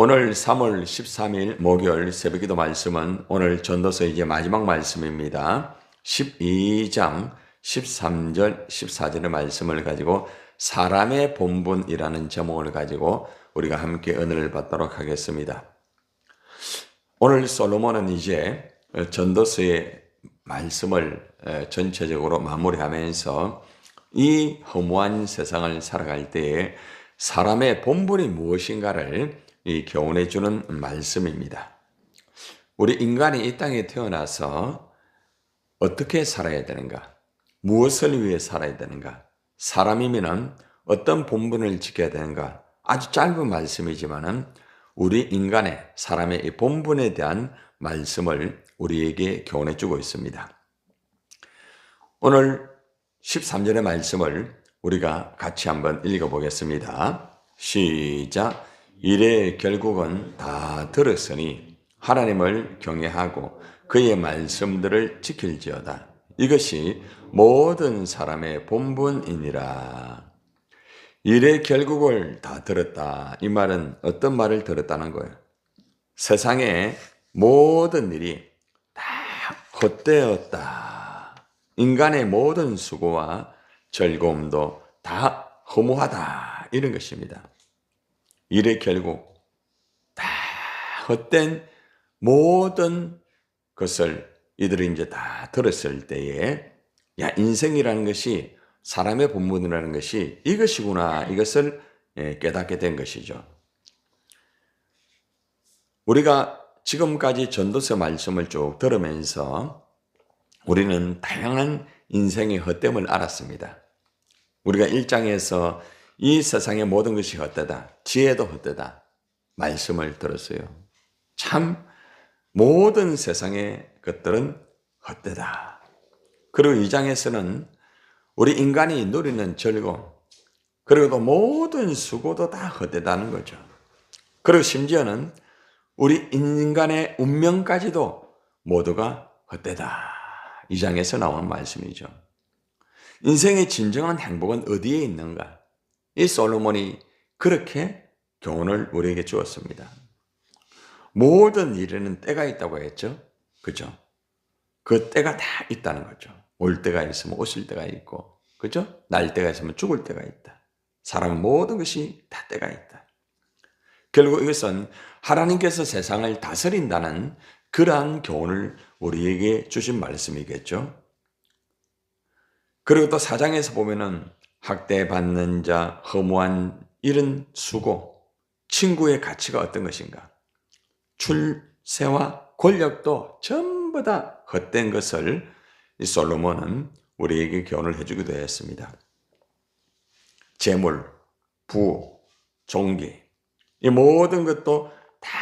오늘 3월 13일 목요일 새벽기도 말씀은 오늘 전도서 이제 마지막 말씀입니다. 12장 13절 14절의 말씀을 가지고 사람의 본분이라는 제목을 가지고 우리가 함께 은혜를 받도록 하겠습니다. 오늘 솔로몬은 이제 전도서의 말씀을 전체적으로 마무리하면서 이 허무한 세상을 살아갈 때에 사람의 본분이 무엇인가를 교훈해 주는 말씀입니다. 우리 인간이 이 땅에 태어나서 어떻게 살아야 되는가? 무엇을 위해 살아야 되는가? 사람이면 어떤 본분을 지켜야 되는가? 아주 짧은 말씀이지만은 우리 인간의 사람의 이 본분에 대한 말씀을 우리에게 교훈해 주고 있습니다. 오늘 13절의 말씀을 우리가 같이 한번 읽어보겠습니다. 시작. 이래 결국은 다 들었으니 하나님을 경외하고 그의 말씀들을 지킬지어다. 이것이 모든 사람의 본분이니라. 이래 결국을 다 들었다. 이 말은 어떤 말을 들었다는 거예요? 세상의 모든 일이 다 헛되었다. 인간의 모든 수고와 즐거움도 다 허무하다. 이런 것입니다. 이래 결국 다 헛된 모든 것을 이들이 이제 다 들었을 때에 야, 인생이라는 것이 사람의 본분이라는 것이 이것이구나. 이것을 깨닫게 된 것이죠. 우리가 지금까지 전도서 말씀을 쭉 들으면서 우리는 다양한 인생의 헛됨을 알았습니다. 우리가 1장에서 이 세상의 모든 것이 헛되다. 지혜도 헛되다. 말씀을 들었어요. 참 모든 세상의 것들은 헛되다. 그리고 2장에서는 우리 인간이 누리는 즐거움, 그리고 또 모든 수고도 다 헛되다는 거죠. 그리고 심지어는 우리 인간의 운명까지도 모두가 헛되다. 2장에서 나오는 말씀이죠. 인생의 진정한 행복은 어디에 있는가? 이 솔로몬이 그렇게 교훈을 우리에게 주었습니다. 모든 일에는 때가 있다고 했죠. 그죠? 그 때가 다 있다는 거죠. 올 때가 있으면 오실 때가 있고, 그죠? 날 때가 있으면 죽을 때가 있다. 사람 모든 것이 다 때가 있다. 결국 이것은 하나님께서 세상을 다스린다는 그러한 교훈을 우리에게 주신 말씀이겠죠. 그리고 또 4장에서 보면은 학대받는 자, 허무한 이런 수고, 친구의 가치가 어떤 것인가? 출세와 권력도 전부 다 헛된 것을 이 솔로몬은 우리에게 교훈을 해주기도 했습니다. 재물, 부, 종기, 이 모든 것도 다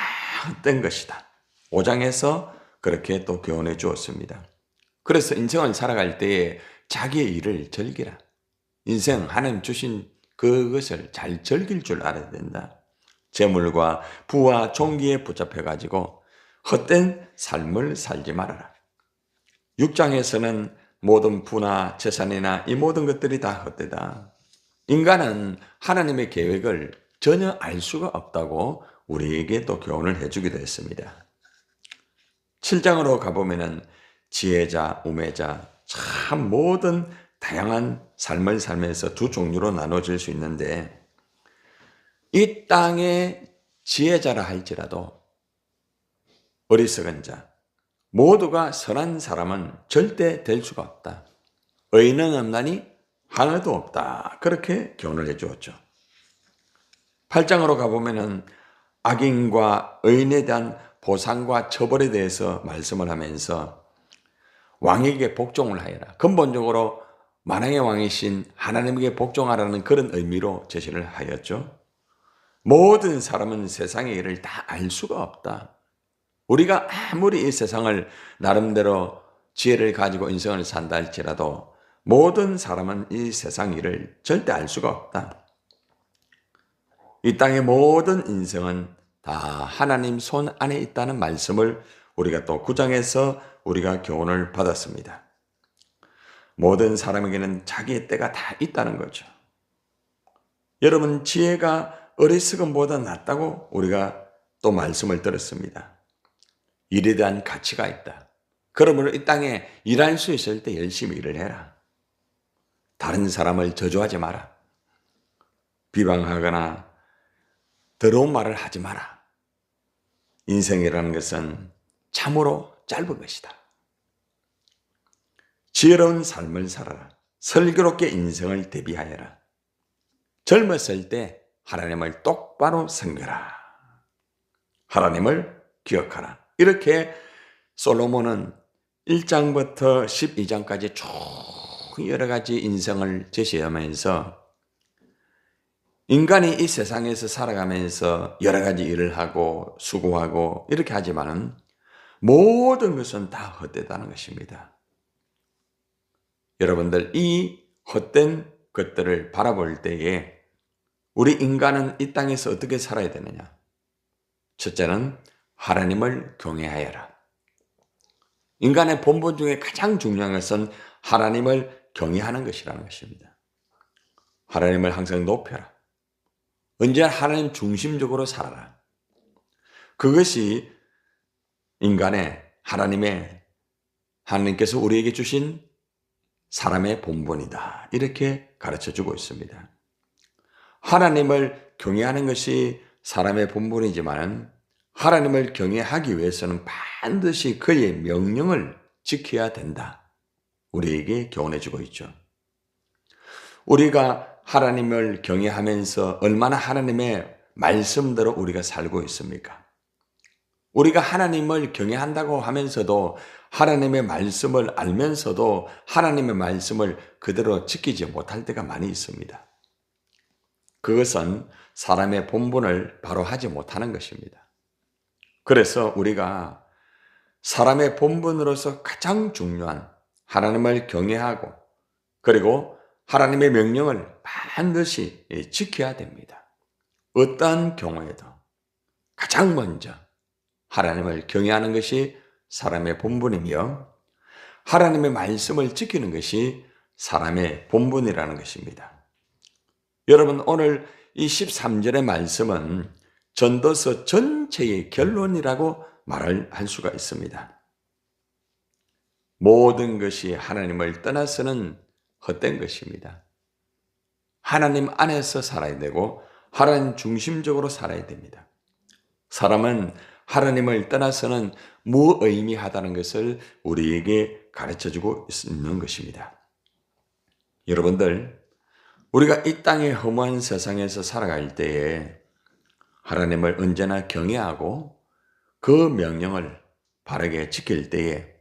헛된 것이다. 5장에서 그렇게 또 교훈해 주었습니다. 그래서 인생을 살아갈 때에 자기의 일을 즐기라. 인생 하나님 주신 그것을 잘 즐길 줄 알아야 된다. 재물과 부와 종기에 붙잡혀가지고 헛된 삶을 살지 말아라. 6장에서는 모든 부나 재산이나 이 모든 것들이 다 헛되다. 인간은 하나님의 계획을 전혀 알 수가 없다고 우리에게 또 교훈을 해주기도 했습니다. 7장으로 가보면은 지혜자, 우매자, 참 모든 다양한 삶을 살면서 두 종류로 나눠질 수 있는데 이 땅의 지혜자라 할지라도 어리석은 자, 모두가 선한 사람은 절대 될 수가 없다. 의인은 없나니 하나도 없다. 그렇게 교훈을 해주었죠. 8장으로 가보면은 악인과 의인에 대한 보상과 처벌에 대해서 말씀을 하면서 왕에게 복종을 하여라. 근본적으로 만왕의 왕이신 하나님에게 복종하라는 그런 의미로 제시를 하였죠. 모든 사람은 세상의 일을 다 알 수가 없다. 우리가 아무리 이 세상을 나름대로 지혜를 가지고 인생을 산다 할지라도 모든 사람은 이 세상 일을 절대 알 수가 없다. 이 땅의 모든 인생은 다 하나님 손 안에 있다는 말씀을 우리가 또 9장에서 우리가 교훈을 받았습니다. 모든 사람에게는 자기의 때가 다 있다는 거죠. 여러분, 지혜가 어리석음보다 낫다고 우리가 또 말씀을 들었습니다. 일에 대한 가치가 있다. 그러므로 이 땅에 일할 수 있을 때 열심히 일을 해라. 다른 사람을 저주하지 마라. 비방하거나 더러운 말을 하지 마라. 인생이라는 것은 참으로 짧은 것이다. 지혜로운 삶을 살아라. 슬기롭게 인생을 대비하여라. 젊었을 때 하나님을 똑바로 섬겨라. 하나님을 기억하라. 이렇게 솔로몬은 1장부터 12장까지 쭉 여러 가지 인생을 제시하면서 인간이 이 세상에서 살아가면서 여러 가지 일을 하고 수고하고 이렇게 하지만은 모든 것은 다 헛되다는 것입니다. 여러분들 이 헛된 것들을 바라볼 때에 우리 인간은 이 땅에서 어떻게 살아야 되느냐? 첫째는 하나님을 경외하여라. 인간의 본분 중에 가장 중요한 것은 하나님을 경외하는 것이라는 것입니다. 하나님을 항상 높여라. 언제나 하나님 중심적으로 살아라. 그것이 인간의 하나님께서 우리에게 주신 사람의 본분이다. 이렇게 가르쳐주고 있습니다. 하나님을 경외하는 것이 사람의 본분이지만 하나님을 경외하기 위해서는 반드시 그의 명령을 지켜야 된다. 우리에게 교훈해 주고 있죠. 우리가 하나님을 경외하면서 얼마나 하나님의 말씀대로 우리가 살고 있습니까? 우리가 하나님을 경외한다고 하면서도 하나님의 말씀을 알면서도 하나님의 말씀을 그대로 지키지 못할 때가 많이 있습니다. 그것은 사람의 본분을 바로 하지 못하는 것입니다. 그래서 우리가 사람의 본분으로서 가장 중요한 하나님을 경외하고 그리고 하나님의 명령을 반드시 지켜야 됩니다. 어떠한 경우에도 가장 먼저 하나님을 경외하는 것이 사람의 본분이며 하나님의 말씀을 지키는 것이 사람의 본분이라는 것입니다. 여러분 오늘 이 13절의 말씀은 전도서 전체의 결론이라고 말을 할 수가 있습니다. 모든 것이 하나님을 떠나서는 헛된 것입니다. 하나님 안에서 살아야 되고 하나님 중심적으로 살아야 됩니다. 사람은 하나님을 떠나서는 무의미하다는 것을 우리에게 가르쳐주고 있는 것입니다. 여러분들, 우리가 이 땅의 허무한 세상에서 살아갈 때에 하나님을 언제나 경외하고 그 명령을 바르게 지킬 때에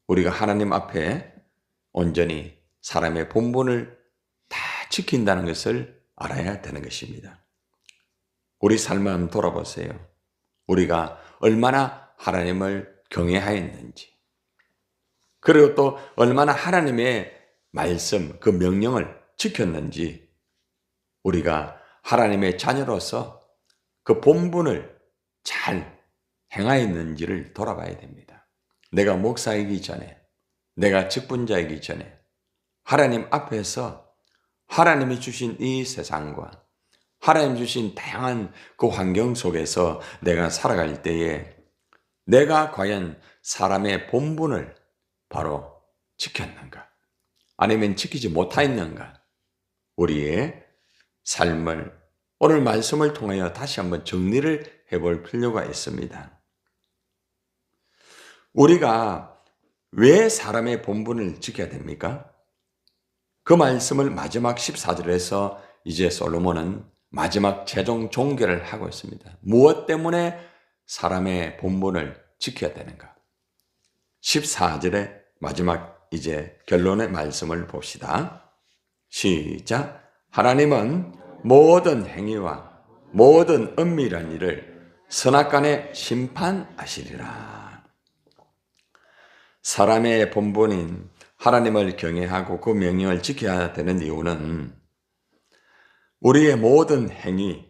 우리가 하나님 앞에 온전히 사람의 본분을 다 지킨다는 것을 알아야 되는 것입니다. 우리 삶을 한번 돌아보세요. 우리가 얼마나 하나님을 경외하였는지, 그리고 또 얼마나 하나님의 말씀, 그 명령을 지켰는지, 우리가 하나님의 자녀로서 그 본분을 잘 행하였는지를 돌아봐야 됩니다. 내가 목사이기 전에, 내가 직분자이기 전에 하나님 앞에서 하나님이 주신 이 세상과 하나님 주신 다양한 그 환경 속에서 내가 살아갈 때에 내가 과연 사람의 본분을 바로 지켰는가? 아니면 지키지 못하였는가? 우리의 삶을 오늘 말씀을 통하여 다시 한번 정리를 해볼 필요가 있습니다. 우리가 왜 사람의 본분을 지켜야 됩니까? 그 말씀을 마지막 14절에서 이제 솔로몬은 마지막 최종 종결을 하고 있습니다. 무엇 때문에 사람의 본분을 지켜야 되는가? 14절의 마지막 이제 결론의 말씀을 봅시다. 시작. 하나님은 모든 행위와 모든 은밀한 일을 선악간에 심판하시리라. 사람의 본분인 하나님을 경외하고 그 명령을 지켜야 되는 이유는 우리의 모든 행위,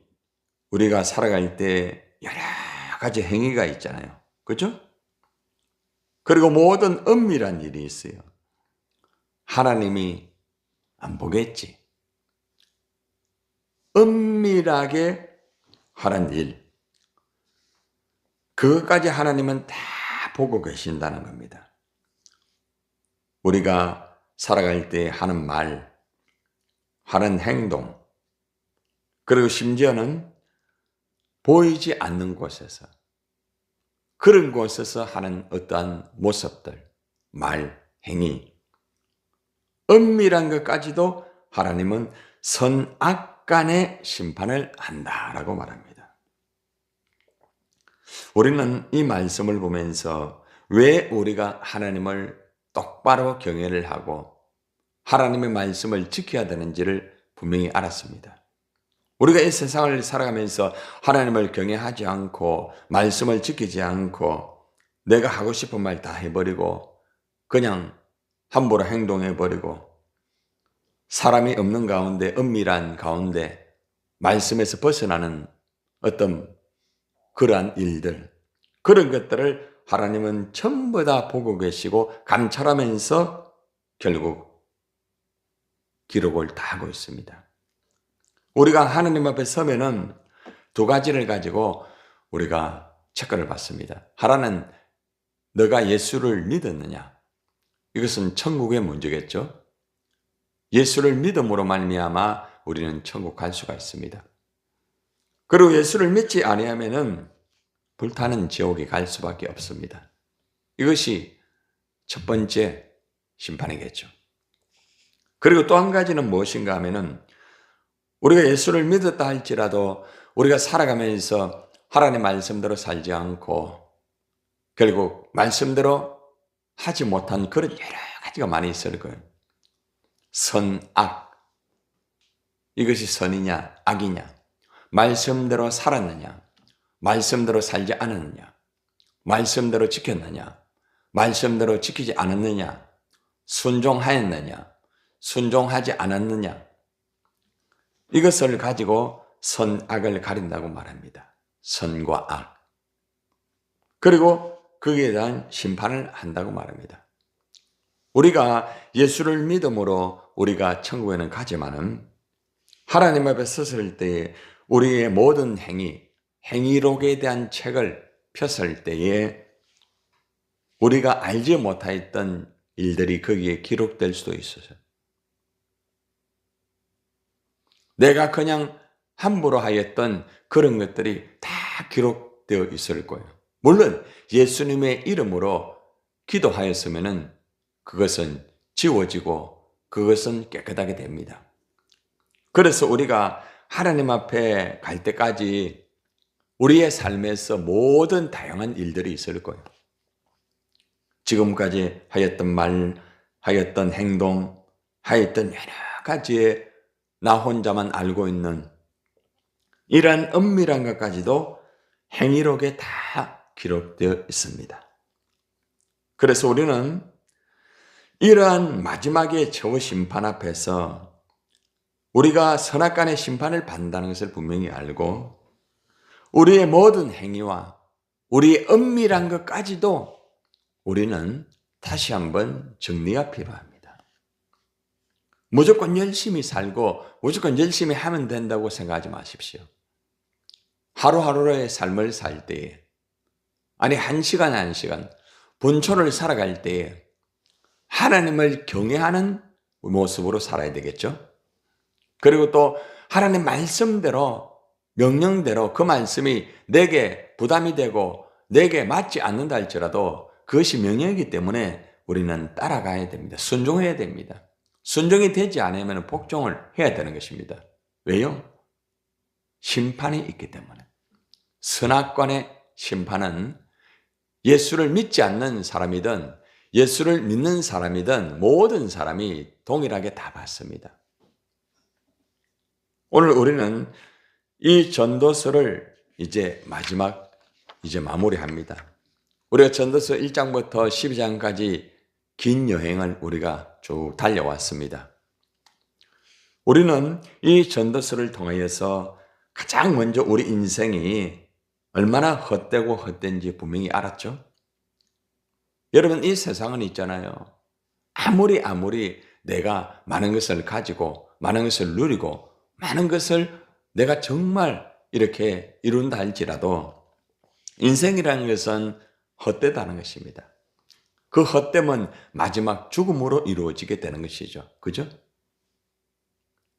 우리가 살아갈 때 여러 가지 행위가 있잖아요. 그렇죠? 그리고 모든 은밀한 일이 있어요. 하나님이 안 보겠지. 은밀하게 하는 일. 그것까지 하나님은 다 보고 계신다는 겁니다. 우리가 살아갈 때 하는 말, 하는 행동, 그리고 심지어는 보이지 않는 곳에서, 그런 곳에서 하는 어떠한 모습들, 말, 행위, 은밀한 것까지도 하나님은 선악간의 심판을 한다라고 말합니다. 우리는 이 말씀을 보면서 왜 우리가 하나님을 똑바로 경외를 하고 하나님의 말씀을 지켜야 되는지를 분명히 알았습니다. 우리가 이 세상을 살아가면서 하나님을 경외하지 않고 말씀을 지키지 않고 내가 하고 싶은 말 다 해버리고 그냥 함부로 행동해버리고 사람이 없는 가운데 은밀한 가운데 말씀에서 벗어나는 어떤 그러한 일들, 그런 것들을 하나님은 전부 다 보고 계시고 감찰하면서 결국 기록을 다 하고 있습니다. 우리가 하나님 앞에 서면은 두 가지를 가지고 우리가 체크를 받습니다. 하나는 너가 예수를 믿었느냐? 이것은 천국의 문제겠죠. 예수를 믿음으로 말미암아 우리는 천국 갈 수가 있습니다. 그리고 예수를 믿지 아니하면은 불타는 지옥에 갈 수밖에 없습니다. 이것이 첫 번째 심판이겠죠. 그리고 또 한 가지는 무엇인가 하면은 우리가 예수를 믿었다 할지라도 우리가 살아가면서 하나님의 말씀대로 살지 않고 결국 말씀대로 하지 못한 그런 여러 가지가 많이 있을 거예요. 선, 악. 이것이 선이냐, 악이냐. 말씀대로 살았느냐, 말씀대로 살지 않았느냐, 말씀대로 지켰느냐, 말씀대로 지키지 않았느냐, 순종하였느냐, 순종하지 않았느냐. 이것을 가지고 선악을 가린다고 말합니다. 선과 악. 그리고 거기에 대한 심판을 한다고 말합니다. 우리가 예수를 믿음으로 우리가 천국에는 가지만은 하나님 앞에 섰을 때에 우리의 모든 행위록에 대한 책을 폈을 때에 우리가 알지 못했던 일들이 거기에 기록될 수도 있어요. 내가 그냥 함부로 하였던 그런 것들이 다 기록되어 있을 거예요. 물론 예수님의 이름으로 기도하였으면 그것은 지워지고 그것은 깨끗하게 됩니다. 그래서 우리가 하나님 앞에 갈 때까지 우리의 삶에서 모든 다양한 일들이 있을 거예요. 지금까지 하였던 말, 하였던 행동, 하였던 여러 가지의 나 혼자만 알고 있는 이러한 은밀한 것까지도 행위록에 다 기록되어 있습니다. 그래서 우리는 이러한 마지막의 최후 심판 앞에서 우리가 선악간의 심판을 받는다는 것을 분명히 알고 우리의 모든 행위와 우리의 은밀한 것까지도 우리는 다시 한번 정리가 필요합니다. 무조건 열심히 살고 무조건 열심히 하면 된다고 생각하지 마십시오. 하루하루의 삶을 살 때에 아니 한 시간 한 시간 분초를 살아갈 때에 하나님을 경외하는 모습으로 살아야 되겠죠. 그리고 또 하나님 말씀대로 명령대로 그 말씀이 내게 부담이 되고 내게 맞지 않는다 할지라도 그것이 명령이기 때문에 우리는 따라가야 됩니다. 순종해야 됩니다. 순종이 되지 않으면 복종을 해야 되는 것입니다. 왜요? 심판이 있기 때문에. 선악간의 심판은 예수를 믿지 않는 사람이든 예수를 믿는 사람이든 모든 사람이 동일하게 다 받습니다. 오늘 우리는 이 전도서를 이제 마무리합니다. 우리가 전도서 1장부터 12장까지 긴 여행을 우리가 쭉 달려왔습니다. 우리는 이 전도서를 통하여서 가장 먼저 우리 인생이 얼마나 헛되고 헛된지 분명히 알았죠? 여러분, 이 세상은 있잖아요. 아무리 내가 많은 것을 가지고 많은 것을 누리고 많은 것을 내가 정말 이렇게 이룬다 할지라도 인생이라는 것은 헛되다는 것입니다. 그 헛됨은 마지막 죽음으로 이루어지게 되는 것이죠. 그죠?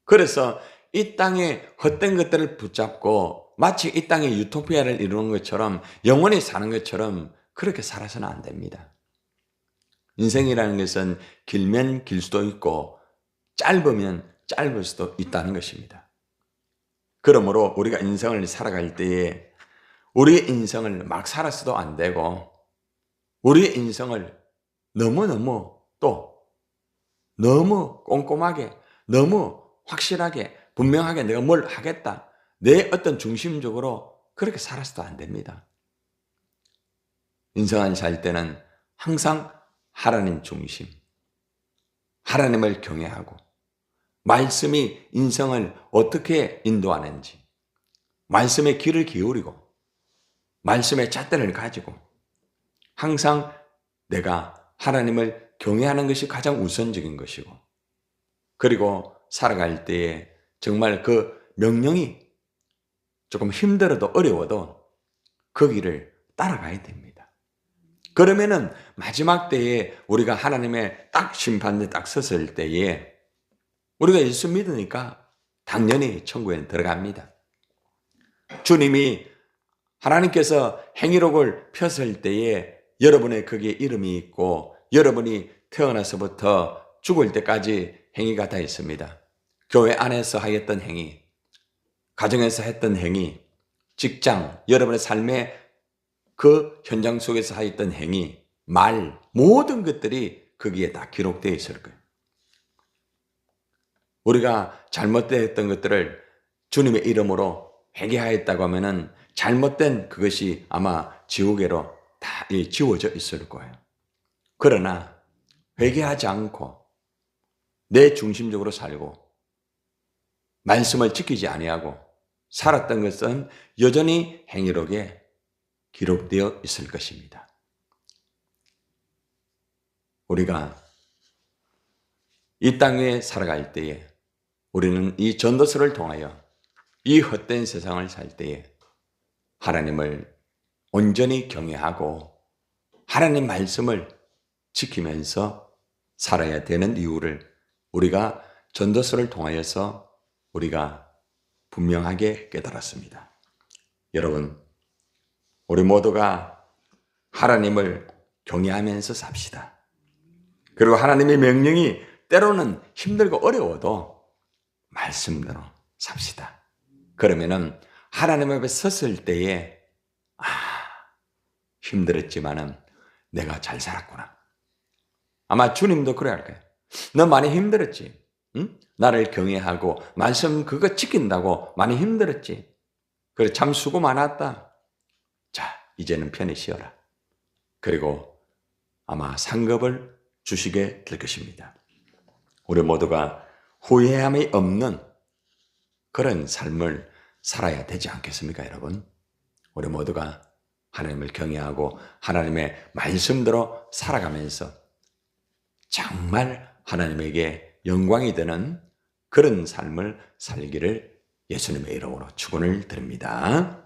그래서 이 땅에 헛된 것들을 붙잡고 마치 이 땅에 유토피아를 이루는 것처럼 영원히 사는 것처럼 그렇게 살아서는 안 됩니다. 인생이라는 것은 길면 길 수도 있고 짧으면 짧을 수도 있다는 것입니다. 그러므로 우리가 인생을 살아갈 때에 우리의 인생을 막 살았어도 안 되고 우리의 인생을 너무 꼼꼼하게 너무 확실하게 분명하게 내가 뭘 하겠다. 내 어떤 중심적으로 그렇게 살아서도 안 됩니다. 인생을 살 때는 항상 하나님 중심, 하나님을 경외하고 말씀이 인생을 어떻게 인도하는지 말씀의 귀를 기울이고 말씀의 잣대를 가지고 항상 내가 하나님을 경외하는 것이 가장 우선적인 것이고 그리고 살아갈 때에 정말 그 명령이 조금 힘들어도 어려워도 그 길을 따라가야 됩니다. 그러면은 마지막 때에 우리가 하나님의 딱 심판대 딱 섰을 때에 우리가 예수 믿으니까 당연히 천국에 들어갑니다. 주님이 하나님께서 행위록을 폈을 때에 여러분의 거기에 이름이 있고 여러분이 태어나서부터 죽을 때까지 행위가 다 있습니다. 교회 안에서 하였던 행위, 가정에서 했던 행위, 직장, 여러분의 삶의 그 현장 속에서 하였던 행위, 말, 모든 것들이 거기에 다 기록되어 있을 거예요. 우리가 잘못됐던 것들을 주님의 이름으로 회개하였다고 하면은 잘못된 그것이 아마 지우개로 다 지워져 있을 거예요. 그러나 회개하지 않고 내 중심적으로 살고 말씀을 지키지 아니하고 살았던 것은 여전히 행위록에 기록되어 있을 것입니다. 우리가 이 땅에 살아갈 때에 우리는 이 전도서를 통하여 이 헛된 세상을 살 때에 하나님을 온전히 경외하고 하나님 말씀을 지키면서 살아야 되는 이유를 우리가 전도서를 통하여서 우리가 분명하게 깨달았습니다. 여러분, 우리 모두가 하나님을 경외하면서 삽시다. 그리고 하나님의 명령이 때로는 힘들고 어려워도 말씀대로 삽시다. 그러면은 하나님 앞에 섰을 때에 힘들었지만은 내가 잘 살았구나. 아마 주님도 그래야 할 거예요. 너 많이 힘들었지? 응? 나를 경외하고 말씀 그거 지킨다고 많이 힘들었지? 그래 참 수고 많았다. 자, 이제는 편히 쉬어라. 그리고 아마 상급을 주시게 될 것입니다. 우리 모두가 후회함이 없는 그런 삶을 살아야 되지 않겠습니까, 여러분? 우리 모두가 하나님을 경외하고 하나님의 말씀대로 살아가면서 정말 하나님에게 영광이 되는 그런 삶을 살기를 예수님의 이름으로 축원을 드립니다.